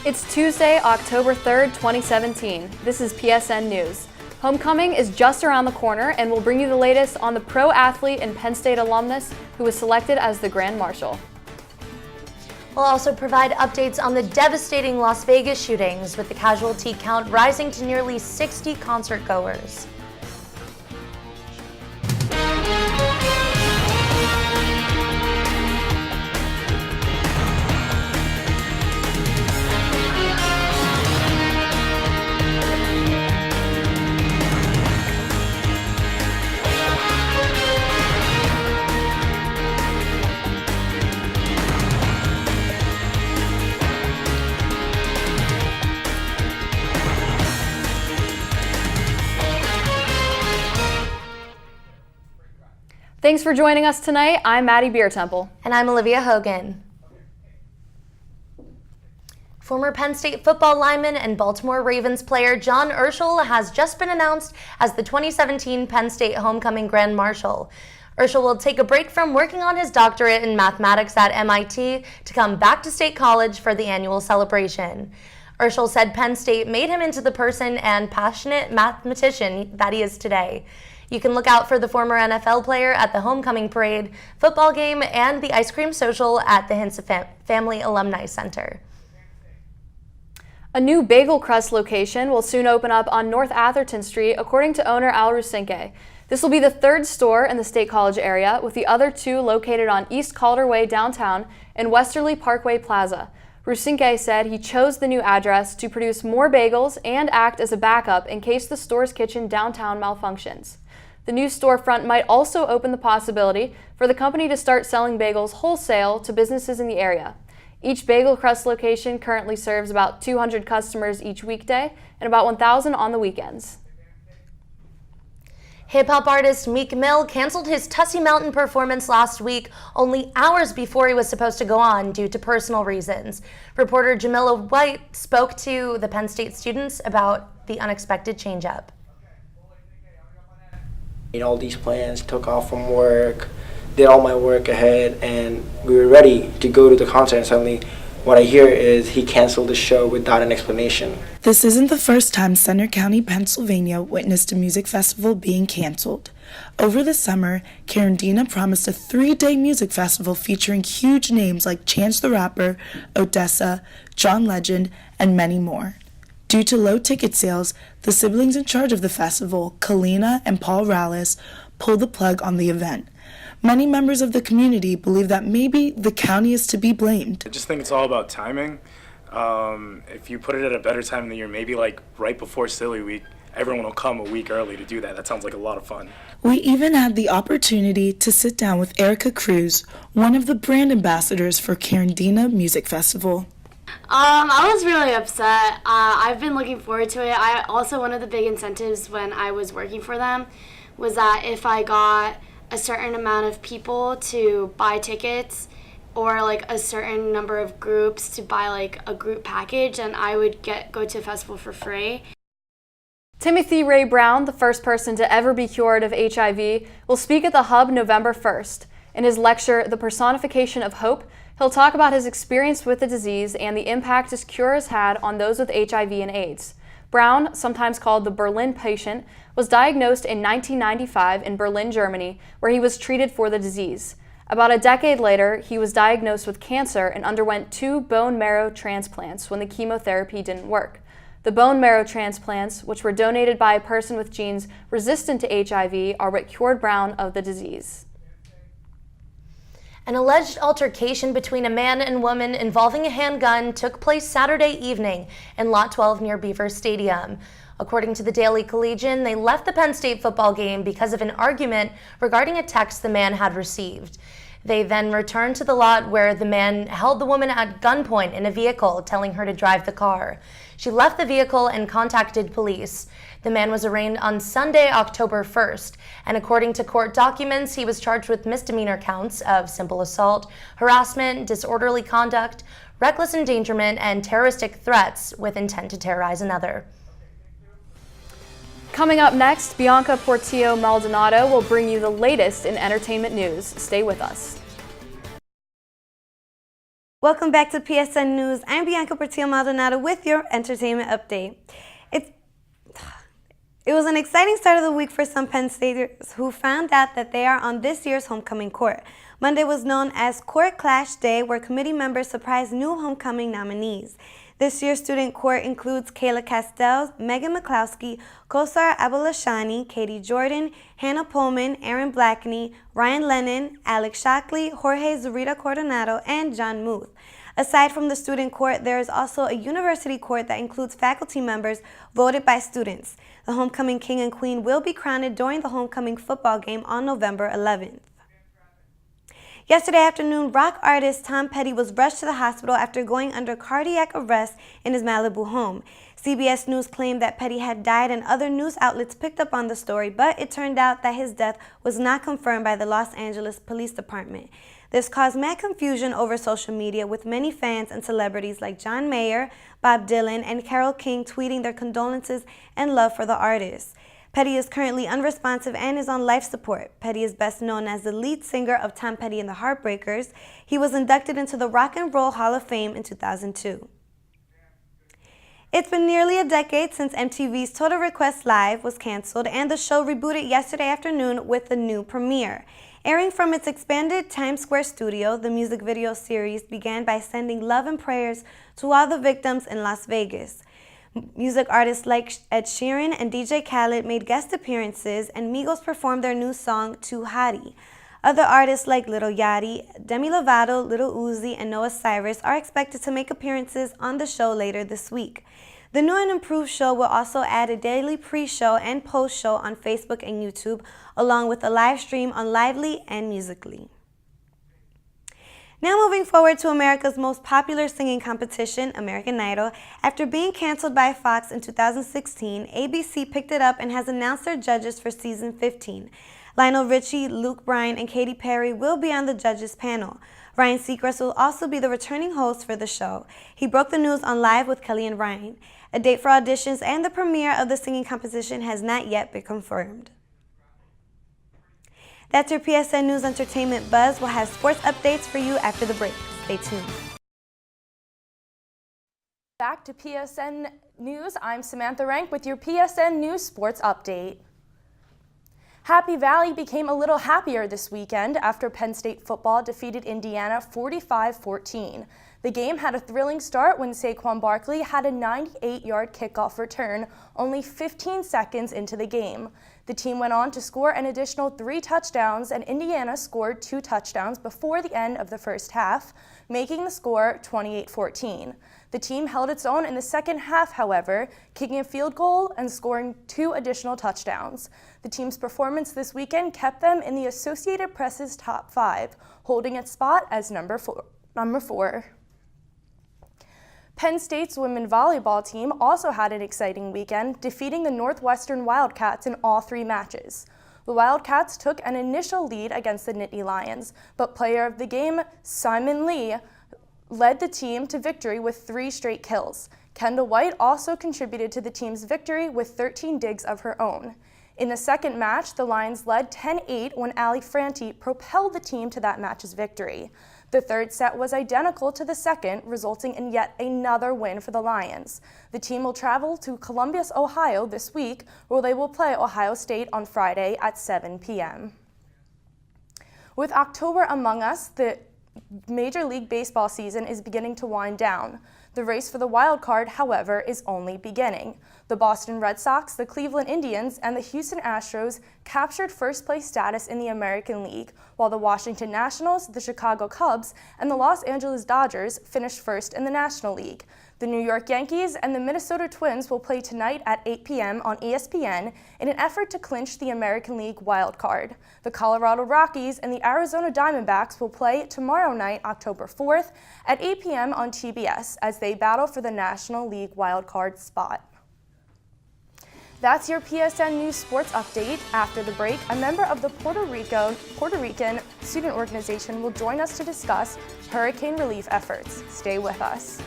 It's Tuesday, October 3rd, 2017. This is PSN News. Homecoming is just around the corner and we'll bring you the latest on the pro athlete and Penn State alumnus who was selected as the Grand Marshal. We'll also provide updates on the devastating Las Vegas shootings, with the casualty count rising to nearly 60 concert goers. Thanks for joining us tonight. I'm Maddie Beertemple. And I'm Olivia Hogan. Former Penn State football lineman and Baltimore Ravens player John Urschel has just been announced as the 2017 Penn State Homecoming Grand Marshal. Urschel will take a break from working on his doctorate in mathematics at MIT to come back to State College for the annual celebration. Urschel said Penn State made him into the person and passionate mathematician that he is today. You can look out for the former NFL player at the homecoming parade, football game, and the ice cream social at the Hinsa Family Alumni Center. A new bagel crust location will soon open up on North Atherton Street, according to owner Al Rusinke. This will be the third store in the State College area, with the other two located on East Calder Way downtown and Westerly Parkway Plaza. Rusinke said he chose the new address to produce more bagels and act as a backup in case the store's kitchen downtown malfunctions. The new storefront might also open the possibility for the company to start selling bagels wholesale to businesses in the area. Each bagel crust location currently serves about 200 customers each weekday and about 1,000 on the weekends. Hip-hop artist Meek Mill canceled his Tussey Mountain performance last week, only hours before he was supposed to go on due to personal reasons. Reporter Jamila White spoke to the Penn State students about the unexpected change-up. Made all these plans, took off from work, did all my work ahead, and we were ready to go to the concert, and suddenly what I hear is he canceled the show without an explanation. This isn't the first time Center County, Pennsylvania witnessed a music festival being canceled. Over the summer, Carandina promised a 3-day music festival featuring huge names like Chance the Rapper, Odessa, John Legend, and many more. Due to low ticket sales, the siblings in charge of the festival, Kalina and Paul Rallis, pulled the plug on the event. Many members of the community believe that maybe the county is to be blamed. I just think it's all about timing. If you put it at a better time in the year, maybe like right before Silly Week, everyone will come a week early to do that. That sounds like a lot of fun. We even had the opportunity to sit down with Erica Cruz, one of the brand ambassadors for Carandina Music Festival. I was really upset. I've been looking forward to it. One of the big incentives when I was working for them was that if I got a certain amount of people to buy tickets or like a certain number of groups to buy like a group package, and I would go to a festival for free. Timothy Ray Brown, the first person to ever be cured of HIV, will speak at the Hub November 1st. In his lecture, The Personification of Hope, he'll talk about his experience with the disease and the impact his cure has had on those with HIV and AIDS. Brown, sometimes called the Berlin patient, was diagnosed in 1995 in Berlin, Germany, where he was treated for the disease. About a decade later, he was diagnosed with cancer and underwent 2 bone marrow transplants when the chemotherapy didn't work. The bone marrow transplants, which were donated by a person with genes resistant to HIV, are what cured Brown of the disease. An alleged altercation between a man and woman involving a handgun took place Saturday evening in Lot 12 near Beaver Stadium. According to the Daily Collegian, they left the Penn State football game because of an argument regarding a text the man had received. They then returned to the lot where the man held the woman at gunpoint in a vehicle, telling her to drive the car. She left the vehicle and contacted police. The man was arraigned on Sunday, October 1st, and according to court documents, he was charged with misdemeanor counts of simple assault, harassment, disorderly conduct, reckless endangerment, and terroristic threats with intent to terrorize another. Coming up next, Bianca Portillo Maldonado will bring you the latest in entertainment news. Stay with us. Welcome back to PSN News. I'm Bianca Portillo-Maldonado with your entertainment update. It was an exciting start of the week for some Penn Staters who found out that they are on this year's homecoming court. Monday was known as Court Clash Day, where committee members surprised new homecoming nominees. This year's student court includes Kayla Castells, Megan McCloskey, Kosar Abolashani, Katie Jordan, Hannah Pullman, Aaron Blackney, Ryan Lennon, Alex Shockley, Jorge Zurita Coronado, and John Muth. Aside from the student court, there is also a university court that includes faculty members voted by students. The homecoming king and queen will be crowned during the homecoming football game on November 11th. Yesterday afternoon, rock artist Tom Petty was rushed to the hospital after going under cardiac arrest in his Malibu home. CBS News claimed that Petty had died and other news outlets picked up on the story, but it turned out that his death was not confirmed by the Los Angeles Police Department. This caused mad confusion over social media, with many fans and celebrities like John Mayer, Bob Dylan, and Carole King tweeting their condolences and love for the artist. Petty is currently unresponsive and is on life support. Petty is best known as the lead singer of Tom Petty and the Heartbreakers. He was inducted into the Rock and Roll Hall of Fame in 2002. It's been nearly a decade since MTV's Total Request Live was canceled, and the show rebooted yesterday afternoon with a new premiere. Airing from its expanded Times Square studio, the music video series began by sending love and prayers to all the victims in Las Vegas. Music artists like Ed Sheeran and DJ Khaled made guest appearances, and Migos performed their new song, Too Hotty. Other artists like Lil Yachty, Demi Lovato, Lil Uzi, and Noah Cyrus are expected to make appearances on the show later this week. The new and improved show will also add a daily pre-show and post-show on Facebook and YouTube, along with a live stream on Lively and Musical.ly. Now moving forward to America's most popular singing competition, American Idol. After being canceled by Fox in 2016, ABC picked it up and has announced their judges for season 15. Lionel Richie, Luke Bryan, and Katy Perry will be on the judges panel. Ryan Seacrest will also be the returning host for the show. He broke the news on Live with Kelly and Ryan. A date for auditions and the premiere of the singing competition has not yet been confirmed. That's your PSN News Entertainment Buzz. We'll have sports updates for you after the break. Stay tuned. Back to PSN News, I'm Samantha Rank with your PSN News Sports Update. Happy Valley became a little happier this weekend after Penn State football defeated Indiana 45-14. The game had a thrilling start when Saquon Barkley had a 98-yard kickoff return only 15 seconds into the game. The team went on to score an additional 3 touchdowns, and Indiana scored 2 touchdowns before the end of the first half, making the score 28-14. The team held its own in the second half, however, kicking a field goal and scoring 2 additional touchdowns. The team's performance this weekend kept them in the Associated Press's top 5, holding its spot as number 4. Penn State's women's volleyball team also had an exciting weekend, defeating the Northwestern Wildcats in all 3 matches. The Wildcats took an initial lead against the Nittany Lions, but player of the game, Simon Lee, led the team to victory with 3 straight kills. Kendall White also contributed to the team's victory with 13 digs of her own. In the second match, the Lions led 10-8 when Ali Franti propelled the team to that match's victory. The third set was identical to the second, resulting in yet another win for the Lions. The team will travel to Columbus, Ohio this week, where they will play Ohio State on Friday at 7 p.m. With October among us, the Major League Baseball season is beginning to wind down. The race for the wild card, however, is only beginning. The Boston Red Sox, the Cleveland Indians, and the Houston Astros captured first-place status in the American League, while the Washington Nationals, the Chicago Cubs, and the Los Angeles Dodgers finished first in the National League. The New York Yankees and the Minnesota Twins will play tonight at 8 p.m. on ESPN in an effort to clinch the American League wild card. The Colorado Rockies and the Arizona Diamondbacks will play tomorrow night, October 4th, at 8 p.m. on TBS as they battle for the National League wild card spot. That's your PSN News Sports Update. After the break, a member of the Puerto Rican student organization will join us to discuss hurricane relief efforts. Stay with us.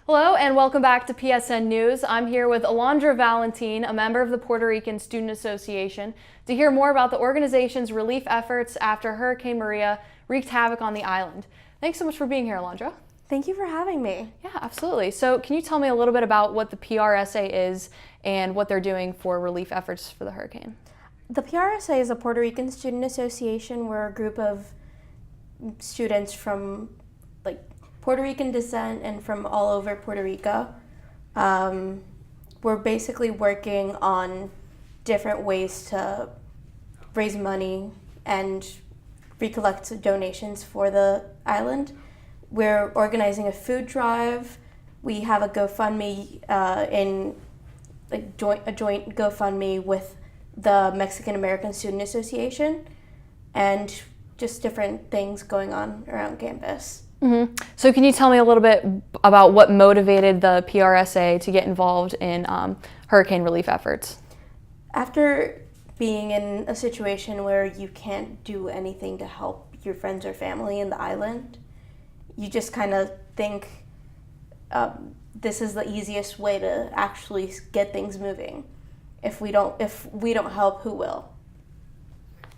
Hello and welcome back to PSN News. I'm here with Alondra Valentin, a member of the Puerto Rican Student Association, to hear more about the organization's relief efforts after Hurricane Maria wreaked havoc on the island. Thanks so much for being here, Alondra. Thank you for having me. Yeah, absolutely. So can you tell me a little bit about what the PRSA is and what they're doing for relief efforts for the hurricane? The PRSA is a Puerto Rican student association. We're a group of students from Puerto Rican descent and from all over Puerto Rico. We're basically working on different ways to raise money and recollect donations for the island. We're organizing a food drive. We have a GoFundMe in a joint GoFundMe with the Mexican American Student Association, and just different things going on around campus. Mm-hmm. So can you tell me a little bit about what motivated the PRSA to get involved in hurricane relief efforts? After being in a situation where you can't do anything to help your friends or family in the island, you just kind of think this is the easiest way to actually get things moving. If we don't help, who will?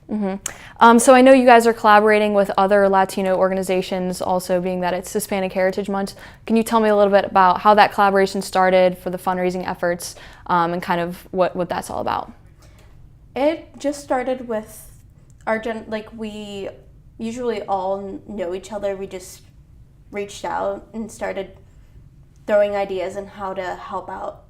Mm-hmm. So I know you guys are collaborating with other Latino organizations, also being that it's Hispanic Heritage Month. Can you tell me a little bit about how that collaboration started for the fundraising efforts and kind of what that's all about? It just started with we usually all know each other. We just reached out and started throwing ideas on how to help out.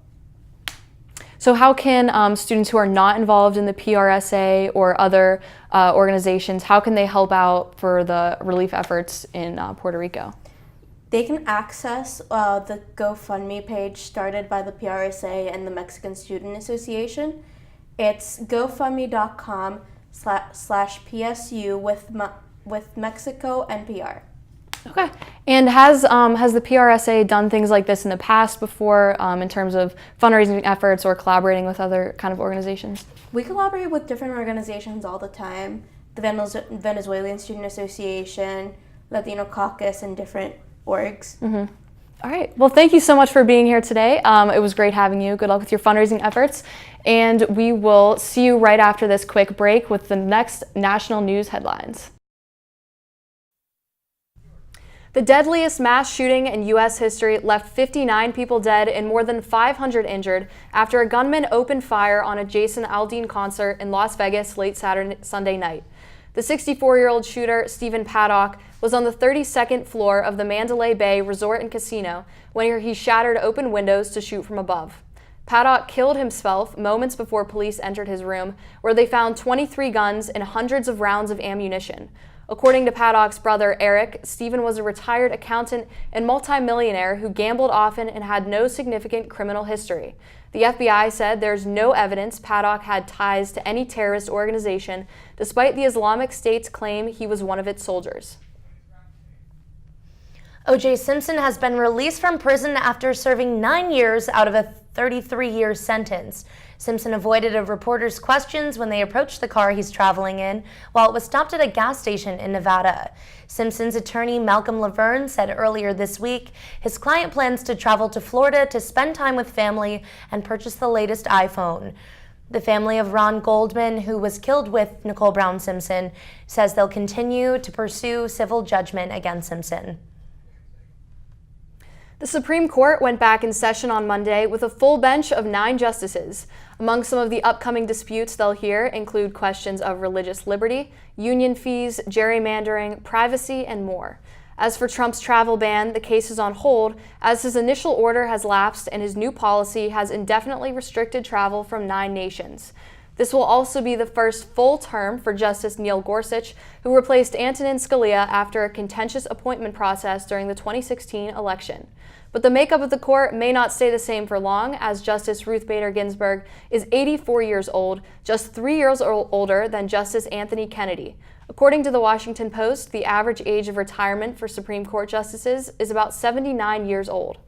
So how can students who are not involved in the PRSA or other organizations, how can they help out for the relief efforts in Puerto Rico? They can access the GoFundMe page started by the PRSA and the Mexican Student Association. It's gofundme.com/PSU with Mexico NPR. Okay. And has the PRSA done things like this in the past before in terms of fundraising efforts or collaborating with other kind of organizations? We collaborate with different organizations all the time. The Venezuelan Student Association, Latino Caucus, and different orgs. Mm-hmm. All right. Well, thank you so much for being here today. It was great having you. Good luck with your fundraising efforts. And we will see you right after this quick break with the next national news headlines. The deadliest mass shooting in U.S. history left 59 people dead and more than 500 injured after a gunman opened fire on a Jason Aldean concert in Las Vegas late Sunday night. The 64-year-old shooter, Stephen Paddock, was on the 32nd floor of the Mandalay Bay Resort and Casino when he shattered open windows to shoot from above. Paddock killed himself moments before police entered his room, where they found 23 guns and hundreds of rounds of ammunition. According to Paddock's brother, Eric, Stephen was a retired accountant and multimillionaire who gambled often and had no significant criminal history. The FBI said there's no evidence Paddock had ties to any terrorist organization, despite the Islamic State's claim he was one of its soldiers. O.J. Simpson has been released from prison after serving 9 years out of a 33-year sentence. Simpson avoided a reporter's questions when they approached the car he's traveling in while it was stopped at a gas station in Nevada. Simpson's attorney, Malcolm Laverne, said earlier this week his client plans to travel to Florida to spend time with family and purchase the latest iPhone. The family of Ron Goldman, who was killed with Nicole Brown Simpson, says they'll continue to pursue civil judgment against Simpson. The Supreme Court went back in session on Monday with a full bench of 9 justices. Among some of the upcoming disputes they'll hear include questions of religious liberty, union fees, gerrymandering, privacy, and more. As for Trump's travel ban, the case is on hold as his initial order has lapsed and his new policy has indefinitely restricted travel from 9 nations. This will also be the first full term for Justice Neil Gorsuch, who replaced Antonin Scalia after a contentious appointment process during the 2016 election. But the makeup of the court may not stay the same for long, as Justice Ruth Bader Ginsburg is 84 years old, just 3 years older than Justice Anthony Kennedy. According to the Washington Post, the average age of retirement for Supreme Court justices is about 79 years old.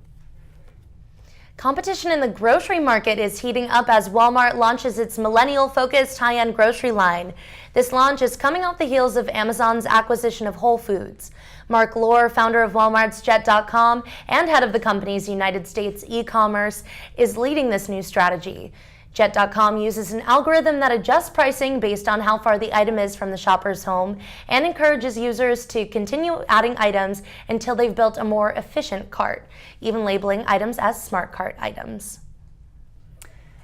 Competition in the grocery market is heating up as Walmart launches its millennial-focused high-end grocery line. This launch is coming off the heels of Amazon's acquisition of Whole Foods. Mark Lohr, founder of Walmart's Jet.com and head of the company's United States e-commerce, is leading this new strategy. Jet.com uses an algorithm that adjusts pricing based on how far the item is from the shopper's home and encourages users to continue adding items until they've built a more efficient cart, even labeling items as smart cart items.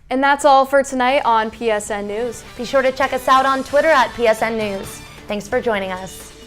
And that's all for tonight on PSN News. Be sure to check us out on Twitter at PSN News. Thanks for joining us.